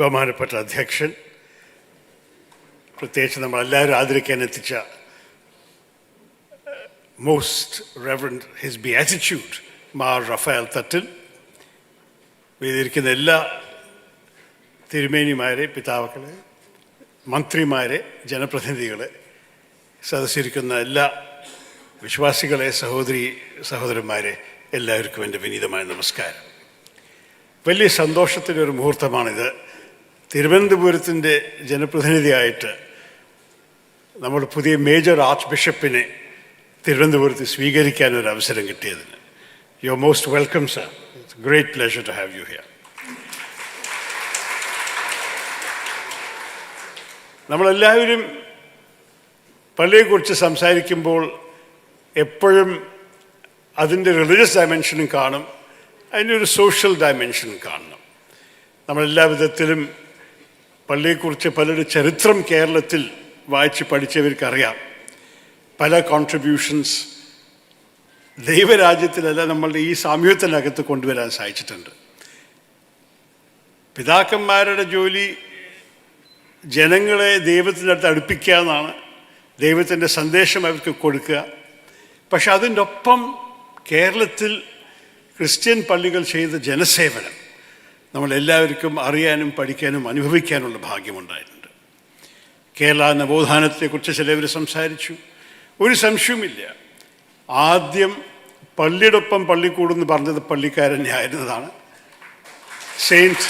ബഹുമാനപ്പെട്ട അധ്യക്ഷൻ, പ്രത്യേകിച്ച് നമ്മളെല്ലാവരും ആദരിക്കാൻ എത്തിച്ച most reverend his beatitude Mar Raphael Thattil, വേദിയിരിക്കുന്ന എല്ലാ തിരുമേനിമാരെ, പിതാക്കളെ, മന്ത്രിമാരെ, ജനപ്രതിനിധികളെ, സദസ്സിരിക്കുന്ന എല്ലാ വിശ്വാസികളെ, സഹോദരന്മാരെ, എല്ലാവർക്കും എൻ്റെ വിനീതമായ നമസ്കാരം. വലിയ സന്തോഷത്തിൻ്റെ ഒരു മുഹൂർത്തമാണിത്. തിരുവനന്തപുരത്തിൻ്റെ ജനപ്രതിനിധിയായിട്ട് നമ്മുടെ പുതിയ മേജർ ആർച്ച് ബിഷപ്പിനെ തിരുവനന്തപുരത്ത് സ്വീകരിക്കാൻ ഒരു അവസരം കിട്ടിയതിന്. You are most welcome sir. It's a great pleasure to have you here. നമ്മളെല്ലാവരും പള്ളിയെക്കുറിച്ച് സംസാരിക്കുമ്പോൾ എപ്പോഴും അതിൻ്റെ റിലീജിയസ് ഡയമെൻഷനും കാണും, അതിൻ്റെ ഒരു സോഷ്യൽ ഡയമെൻഷനും കാണണം. നമ്മളെല്ലാ വിധത്തിലും പള്ളിയെക്കുറിച്ച് പലരുടെ ചരിത്രം കേരളത്തിൽ വായിച്ച് പഠിച്ചവർക്കറിയാം. പല കോൺട്രിബ്യൂഷൻസ് ദൈവരാജ്യത്തിലല്ല നമ്മളുടെ ഈ സാമൂഹ്യത്തിനകത്ത് കൊണ്ടുവരാൻ സാധിച്ചിട്ടുണ്ട്. പിതാക്കന്മാരുടെ ജോലി ജനങ്ങളെ ദൈവത്തിൻ്റെ അടുത്ത് അടുപ്പിക്കുക എന്നാണ്, ദൈവത്തിൻ്റെ സന്ദേശം അവർക്ക് കൊടുക്കുക. പക്ഷെ അതിൻ്റെ ഒപ്പം കേരളത്തിൽ ക്രിസ്ത്യൻ പള്ളികൾ ചെയ്ത ജനസേവനം നമ്മളെല്ലാവർക്കും അറിയാനും പഠിക്കാനും അനുഭവിക്കാനുള്ള ഭാഗ്യമുണ്ടായിട്ടുണ്ട്. കേരള നവോത്ഥാനത്തെക്കുറിച്ച് ചിലവർ സംസാരിച്ചു. ഒരു സംശയവുമില്ല, ആദ്യം പള്ളിയോടൊപ്പം പള്ളിക്കൂടെന്ന് പറഞ്ഞത് പള്ളിക്കാരൻ ആയിരുന്നതാണ്. സെയിൻറ്റ്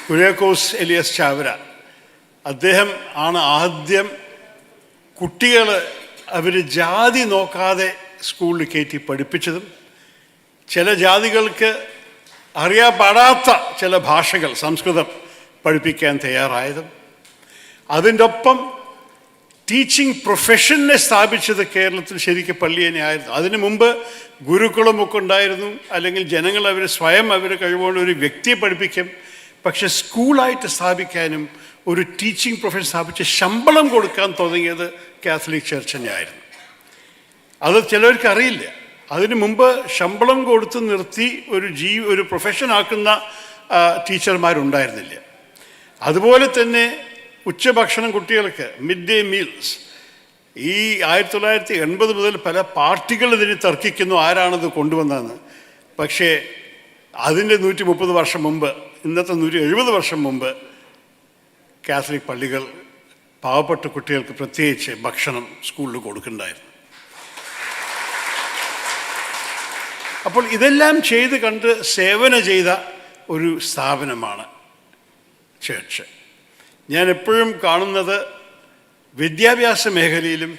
കുര്യാക്കോസ് എലിയാസ് ചാവറ, അദ്ദേഹം ആണ് ആദ്യം കുട്ടികൾ അവർ ജാതി നോക്കാതെ സ്കൂളിൽ കയറ്റി പഠിപ്പിച്ചതും ചില ജാതികൾക്ക് അറിയാൻ പാടാത്ത ചില ഭാഷകൾ സംസ്കൃതം പഠിപ്പിക്കാൻ തയ്യാറായതും. അതിൻ്റെ ഒപ്പം ടീച്ചിങ് പ്രൊഫഷനെ സ്ഥാപിച്ചത് കേരളത്തിൽ ശരിക്കും പള്ളി തന്നെയായിരുന്നു. അതിനു മുമ്പ് ഗുരുക്കുളമൊക്കെ ഉണ്ടായിരുന്നു, അല്ലെങ്കിൽ ജനങ്ങൾ അവർ സ്വയം അവർ കഴിവുകൊണ്ട് ഒരു വ്യക്തിയെ പഠിപ്പിക്കും. പക്ഷെ സ്കൂളായിട്ട് സ്ഥാപിക്കാനും ഒരു ടീച്ചിങ് പ്രൊഫഷൻ സ്ഥാപിച്ച് ശമ്പളം കൊടുക്കാൻ തുടങ്ങിയത് കാത്തലിക് ചർച്ച് തന്നെയായിരുന്നു. അത് ചിലവർക്ക് അറിയില്ല. അതിനു മുമ്പ് ശമ്പളം കൊടുത്ത് നിർത്തി ഒരു പ്രൊഫഷനാക്കുന്ന ടീച്ചർമാരുണ്ടായിരുന്നില്ല. അതുപോലെ തന്നെ ഉച്ചഭക്ഷണം കുട്ടികൾക്ക്, മിഡ് ഡേ മീൽസ്, ഈ 1980 മുതൽ പല പാർട്ടികൾ ഇതിന് തർക്കിക്കുന്നു ആരാണത് കൊണ്ടുവന്നതെന്ന്. പക്ഷേ അതിൻ്റെ 130 വർഷം മുമ്പ്, ഇന്നത്തെ 170 വർഷം മുമ്പ് കാത്തലിക് പള്ളികൾ പാവപ്പെട്ട കുട്ടികൾക്ക് പ്രത്യേകിച്ച് ഭക്ഷണം സ്കൂളിൽ കൊടുക്കുന്നുണ്ടായിരുന്നു. അപ്പോൾ ഇതെല്ലാം ചെയ്ത് കണ്ട് സേവനം ചെയ്ത ഒരു സ്ഥാപനമാണ് ചർച്ച്. ഞാൻ എപ്പോഴും കാണുന്നത് വിദ്യാഭ്യാസ മേഖലയിലും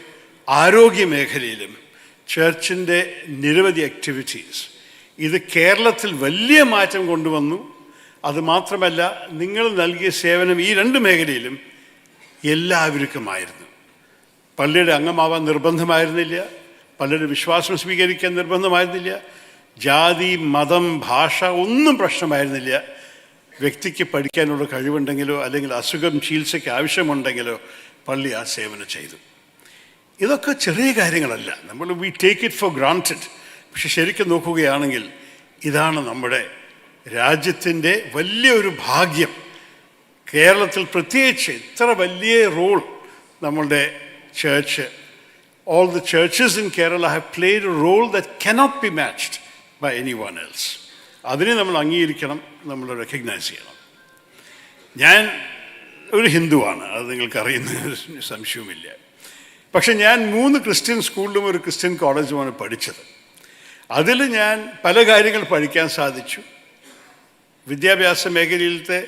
ആരോഗ്യ മേഖലയിലും ചർച്ചിൻ്റെ നിരവധി ആക്ടിവിറ്റീസ് ഇത് കേരളത്തിൽ വലിയ മാറ്റം കൊണ്ടുവന്നു. അതുമാത്രമല്ല, നിങ്ങൾ നൽകിയ സേവനം ഈ 2 മേഖലയിലും എല്ലാവർക്കുമായിരുന്നു. പള്ളിയുടെ അംഗമാവാൻ നിർബന്ധമായിരുന്നില്ല, പള്ളിയുടെ വിശ്വാസം സ്വീകരിക്കാൻ നിർബന്ധമായിരുന്നില്ല, ജാതി മതം ഭാഷ ഒന്നും പ്രശ്നമായിരുന്നില്ല. വ്യക്തിക്ക് പഠിക്കാനുള്ള കഴിവുണ്ടെങ്കിലോ അല്ലെങ്കിൽ അസുഖം ചികിത്സയ്ക്ക് ആവശ്യമുണ്ടെങ്കിലോ പള്ളി ആ സേവനം ചെയ്തു. ഇതൊക്കെ ചെറിയ കാര്യങ്ങളല്ല, we take it for granted. പക്ഷെ ശരിക്കും നോക്കുകയാണെങ്കിൽ ഇതാണ് നമ്മുടെ രാജ്യത്തിൻ്റെ വലിയൊരു ഭാഗ്യം. കേരളത്തിൽ പ്രത്യേകിച്ച് ഇത്ര വലിയ റോൾ നമ്മളുടെ church, all the churches in Kerala have played a role that cannot be matched by anyone else. അതിനെ നമ്മൾ അംഗീകരിക്കണം, നമ്മൾ റെക്കഗ്നൈസ് ചെയ്യണം. ഞാൻ ഒരു ഹിന്ദുവാണ്, അത് നിങ്ങൾക്കറിയുന്ന സംശയവുമില്ല. പക്ഷെ ഞാൻ 3 ക്രിസ്ത്യൻ സ്കൂളിലും ഒരു ക്രിസ്ത്യൻ കോളേജുമാണ് പഠിച്ചത്. അതിൽ ഞാൻ പല കാര്യങ്ങൾ പഠിക്കാൻ സാധിച്ചു. വിദ്യാഭ്യാസ മേഖലയിലത്തെ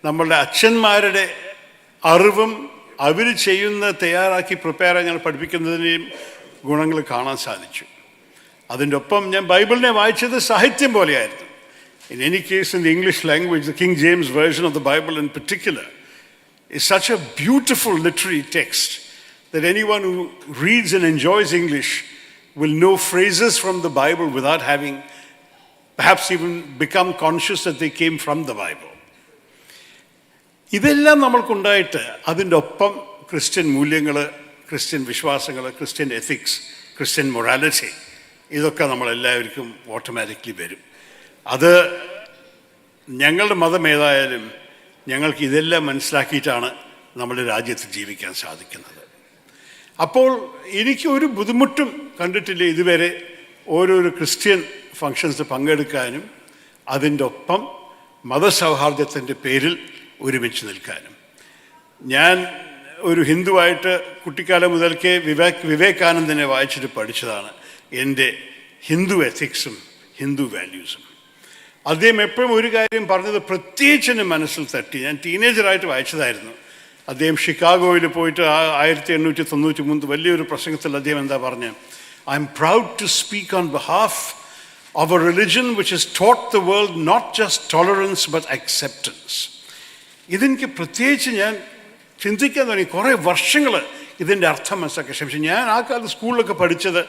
നമ്മളുടെ അച്ഛന്മാരുടെ അറിവും അവർ തയ്യാറാക്കി പ്രിപ്പയർ ഞങ്ങൾ പഠിപ്പിക്കുന്നതിൻ്റെയും ഗുണങ്ങൾ കാണാൻ സാധിച്ചു. അതിൻ്റെ ഒപ്പം ഞാൻ ബൈബിളിനെ വായിച്ചത് സാഹിത്യം പോലെയായിരുന്നു. In any case, in the English language, the king James version of the Bible in particular is such a beautiful literary text that anyone who reads and enjoys English will know phrases from the Bible without having perhaps even become conscious that they came from the Bible. ഇതെല്ലാം നമ്മൾക്കുണ്ടായിട്ട് അതിൻ്റെ ഒപ്പം Christian മൂല്യങ്ങൾ, Christian വിശ്വാസങ്ങൾ, Christian ethics, Christian morality, ഇതൊക്കെ നമ്മളെല്ലാവർക്കും automatically വരും. അത് ഞങ്ങളുടെ മതം ഏതായാലും ഞങ്ങൾക്ക് ഇതെല്ലാം മനസ്സിലാക്കിയിട്ടാണ് നമ്മുടെ രാജ്യത്ത് ജീവിക്കാൻ സാധിക്കുന്നത്. അപ്പോൾ എനിക്ക് ഒരു ബുദ്ധിമുട്ടും കണ്ടിട്ടില്ല ഇതുവരെ ഓരോരോ ക്രിസ്ത്യൻ ഫങ്ഷൻസ് പങ്കെടുക്കാനും അതിൻ്റെ ഒപ്പം മതസൗഹാർദ്ദത്തിൻ്റെ പേരിൽ ഒരുമിച്ച് നിൽക്കാനും. ഞാൻ ഒരു ഹിന്ദുവായിട്ട് കുട്ടിക്കാലം മുതൽക്കേ വിവേകാനന്ദനെ വായിച്ചിട്ട് പഠിച്ചതാണ് എൻ്റെ ഹിന്ദു എത്തിക്സും ഹിന്ദു വാല്യൂസും. അദ്ദേഹം എപ്പോഴും ഒരു കാര്യം പറഞ്ഞത് പ്രത്യേകിച്ച് എൻ്റെ മനസ്സിൽ തട്ടി. ഞാൻ ടീനേജറായിട്ട് വായിച്ചതായിരുന്നു. അദ്ദേഹം ഷിക്കാഗോയിൽ പോയിട്ട് 1893 വലിയൊരു പ്രസംഗത്തിൽ അദ്ദേഹം എന്താ പറഞ്ഞത്? I am proud to speak on behalf of a religion which has taught the world not just tolerance but acceptance. ഇതെനിക്ക് പ്രത്യേകിച്ച് ഞാൻ ചിന്തിക്കാൻ തുടങ്ങി. കുറേ വർഷങ്ങൾ ഇതിൻ്റെ അർത്ഥം മനസ്സിലാക്കാൻ ശ്രമിച്ചു. ഞാൻ ആ കാലത്ത് സ്കൂളിലൊക്കെ പഠിച്ചത്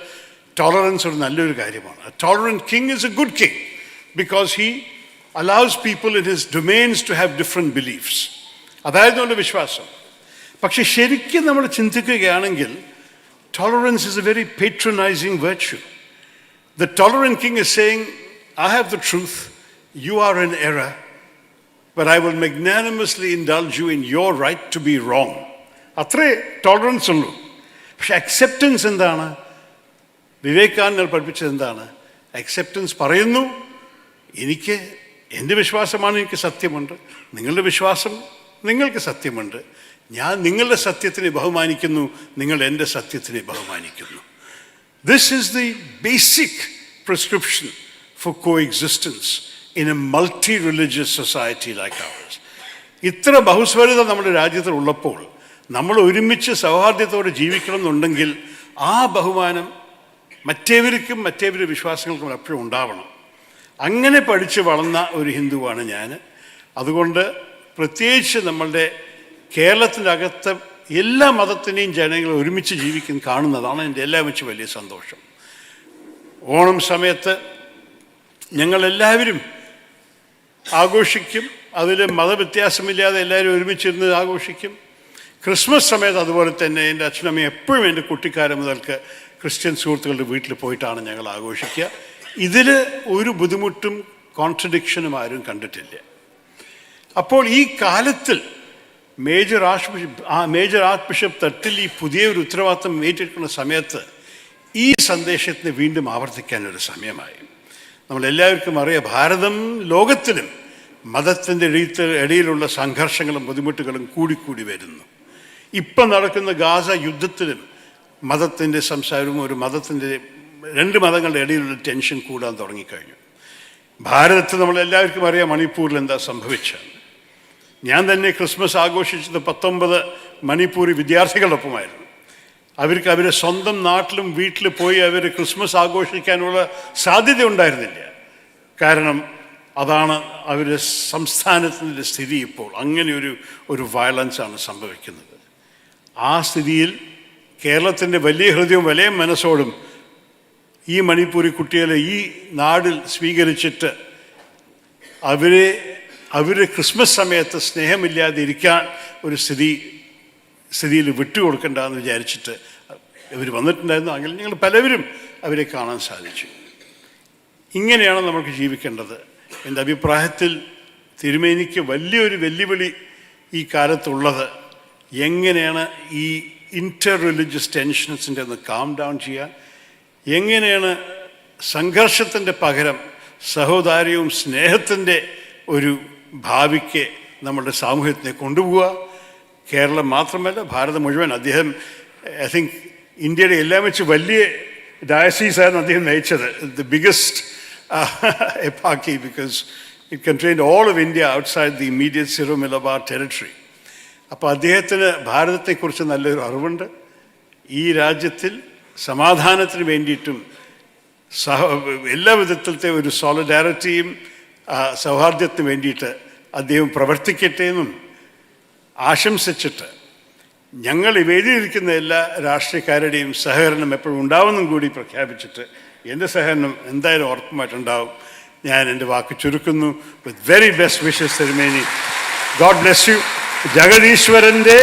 ടോളറൻസ് ഒരു നല്ലൊരു കാര്യമാണ്. A tolerant king is a good king because he allows people in his domains to have different beliefs. അതായിരുന്നു എൻ്റെ വിശ്വാസം. പക്ഷെ ശരിക്കും നമ്മൾ ചിന്തിക്കുകയാണെങ്കിൽ tolerance is a very patronising virtue. The tolerant king is saying, I have the truth, you are in error, but I will magnanimously indulge you in your right to be wrong. അത്രേ tolerance ഉള്ളൂ. പക്ഷെ acceptance എന്താണ്? വിവേകാനന്ദൻ പഠിപ്പിച്ചത് എന്താണ്? Acceptance പറയുന്നു, എനിക്ക് എൻ്റെ വിശ്വാസമാണ്, എനിക്ക് സത്യമുണ്ട്, നിങ്ങളുടെ വിശ്വാസം നിങ്ങൾക്ക് സത്യമുണ്ട്, ഞാൻ നിങ്ങളുടെ സത്യത്തിനെ ബഹുമാനിക്കുന്നു, നിങ്ങൾ എൻ്റെ സത്യത്തിനെ ബഹുമാനിക്കുന്നു. This is the basic prescription for coexistence in a multi-religious society like ours. ഇത്ര ബഹുസ്വരത നമ്മുടെ രാജ്യത്തിലുള്ളപ്പോൾ നമ്മൾ ഒരുമിച്ച് സൗഹാർദ്ദത്തോടെ ജീവിക്കണം എന്നുണ്ടെങ്കിൽ ആ ബഹുമാനം മറ്റേവർക്കും മറ്റേവരുടെ വിശ്വാസങ്ങൾക്കും എപ്പോഴും ഉണ്ടാവണം. അങ്ങനെ പഠിച്ച് വളർന്ന ഒരു ഹിന്ദുവാണ് ഞാൻ. അതുകൊണ്ട് പ്രത്യേകിച്ച് നമ്മളുടെ കേരളത്തിനകത്ത് എല്ലാ മതത്തിൻ്റെയും ജനങ്ങൾ ഒരുമിച്ച് ജീവിക്കുന്ന കാണുന്നതാണ് എൻ്റെ എല്ലാം വെച്ച് വലിയ സന്തോഷം. ഓണം സമയത്ത് ഞങ്ങളെല്ലാവരും ആഘോഷിക്കും. അതിൽ മതവ്യത്യാസമില്ലാതെ എല്ലാവരും ഒരുമിച്ചിരുന്ന് ആഘോഷിക്കും. ക്രിസ്മസ് സമയത്ത് അതുപോലെ തന്നെ എൻ്റെ അച്ഛനമ്മയും എപ്പോഴും എൻ്റെ കുട്ടിക്കാലം മുതൽക്ക് ക്രിസ്ത്യൻ സുഹൃത്തുക്കളുടെ വീട്ടിൽ പോയിട്ടാണ് ഞങ്ങൾ ആഘോഷിക്കുക. ഇതിൽ ഒരു ബുദ്ധിമുട്ടും കോൺട്രഡിക്ഷനും ആരും കണ്ടിട്ടില്ല. അപ്പോൾ ഈ കാലത്തിൽ മേജർ ആർച്ച് ബിഷപ്പ് തട്ടിൽ ഈ പുതിയൊരു ഉത്തരവാദിത്വം ഏറ്റെടുക്കുന്ന സമയത്ത് ഈ സന്ദേശത്തിന് വീണ്ടും ആവർത്തിക്കാനൊരു സമയമായി. നമ്മളെല്ലാവർക്കും അറിയാം, ഭാരതം ലോകത്തിലും മതത്തിൻ്റെ ഇടയിലുള്ള സംഘർഷങ്ങളും ബുദ്ധിമുട്ടുകളും കൂടിക്കൂടി വരുന്നു. ഇപ്പം നടക്കുന്ന ഗാസ യുദ്ധത്തിലും മതത്തിൻ്റെ സംസാരവും രണ്ട് മതങ്ങളുടെ ഇടയിലുള്ള ടെൻഷൻ കൂടാൻ തുടങ്ങിക്കഴിഞ്ഞു. ഭാരതത്തിൽ നമ്മളെല്ലാവർക്കും അറിയാം മണിപ്പൂരിൽ എന്താ സംഭവിച്ചത്. ഞാൻ തന്നെ ക്രിസ്മസ് ആഘോഷിച്ചത് 19 മണിപ്പൂരി വിദ്യാർത്ഥികളൊപ്പമായിരുന്നു. അവർക്ക് അവരെ സ്വന്തം നാട്ടിലും വീട്ടിൽ പോയി അവർ ക്രിസ്മസ് ആഘോഷിക്കാനുള്ള സാധ്യത ഉണ്ടായിരുന്നില്ല. കാരണം അതാണ് അവരുടെ സംസ്ഥാനത്തിൻ്റെ സ്ഥിതി. ഇപ്പോൾ അങ്ങനെ ഒരു വയലൻസാണ് സംഭവിക്കുന്നത്. ആ സ്ഥിതിയിൽ കേരളത്തിൻ്റെ വലിയ ഹൃദയവും വലിയ മനസ്സോടും ഈ മണിപ്പൂരി കുട്ടികളെ ഈ നാടിൽ സ്വീകരിച്ചിട്ട് അവർ ക്രിസ്മസ് സമയത്ത് സ്നേഹമില്ലാതെ ഇരിക്കാൻ ഒരു സ്ഥിതിയിൽ വിട്ടുകൊടുക്കണ്ടെന്ന് വിചാരിച്ചിട്ട് ഇവർ വന്നിട്ടുണ്ടായിരുന്നു. അങ്ങനെ ഞങ്ങൾ പലവരും അവരെ കാണാൻ സാധിച്ചു. ഇങ്ങനെയാണ് നമുക്ക് ജീവിക്കേണ്ടത്. എൻ്റെ അഭിപ്രായത്തിൽ തിരുമേനിക്ക് വലിയൊരു വെല്ലുവിളി ഈ കാലത്തുള്ളത് എങ്ങനെയാണ് ഈ ഇൻ്റർ റിലീജിയസ് ടെൻഷൻസിൻ്റെ ഒന്ന് കാം ഡൗൺ ചെയ്യുക, എങ്ങനെയാണ് സംഘർഷത്തിൻ്റെ പകരം സഹോദര്യവും സ്നേഹത്തിൻ്റെ ഒരു ഭാവിക്ക് നമ്മുടെ സാമൂഹ്യത്തിനെ കൊണ്ടുപോവുക. കേരളം മാത്രമല്ല, ഭാരതം മുഴുവൻ. അദ്ദേഹം ഐ തിങ്ക് ഇന്ത്യയുടെ എല്ലാം വെച്ച് വലിയ ഡയസീസായിരുന്നു അദ്ദേഹം നയിച്ചത്. ദ ബിഗസ്റ്റ് എപ്പാക്കി because it contained all of India outside the immediate Syro Malabar territory. അപ്പോൾ അദ്ദേഹത്തിന് ഭാരതത്തെക്കുറിച്ച് നല്ലൊരു അറിവുണ്ട്. ഈ രാജ്യത്തിൽ സമാധാനത്തിന് വേണ്ടിയിട്ടും എല്ലാ വിധത്തിലത്തെ ഒരു സോളിഡാരിറ്റിയും സൗഹാർദ്ദത്തിന് വേണ്ടിയിട്ട് അദ്ദേഹം പ്രവർത്തിക്കട്ടെ എന്നും ആശംസിച്ചിട്ട് ഞങ്ങൾ വേദിയിരിക്കുന്ന എല്ലാ രാഷ്ട്രീയക്കാരുടെയും സഹകരണം എപ്പോഴും ഉണ്ടാവുമെന്നും കൂടി പ്രഖ്യാപിച്ചിട്ട് എൻ്റെ സഹകരണം എന്തായാലും ഉറപ്പുമായിട്ടുണ്ടാവും. ഞാൻ എൻ്റെ വാക്ക് ചുരുക്കുന്നു. വിത്ത് വെരി ബെസ്റ്റ് വിഷസ് തിരുമേനി. God bless you. ജഗദീശ്വരൻ്റെ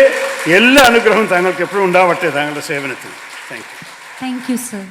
എല്ലാ അനുഗ്രഹവും താങ്കൾക്ക് എപ്പോഴും ഉണ്ടാവട്ടെ താങ്കളുടെ സേവനത്തിൽ. Thank you. Thank you sir.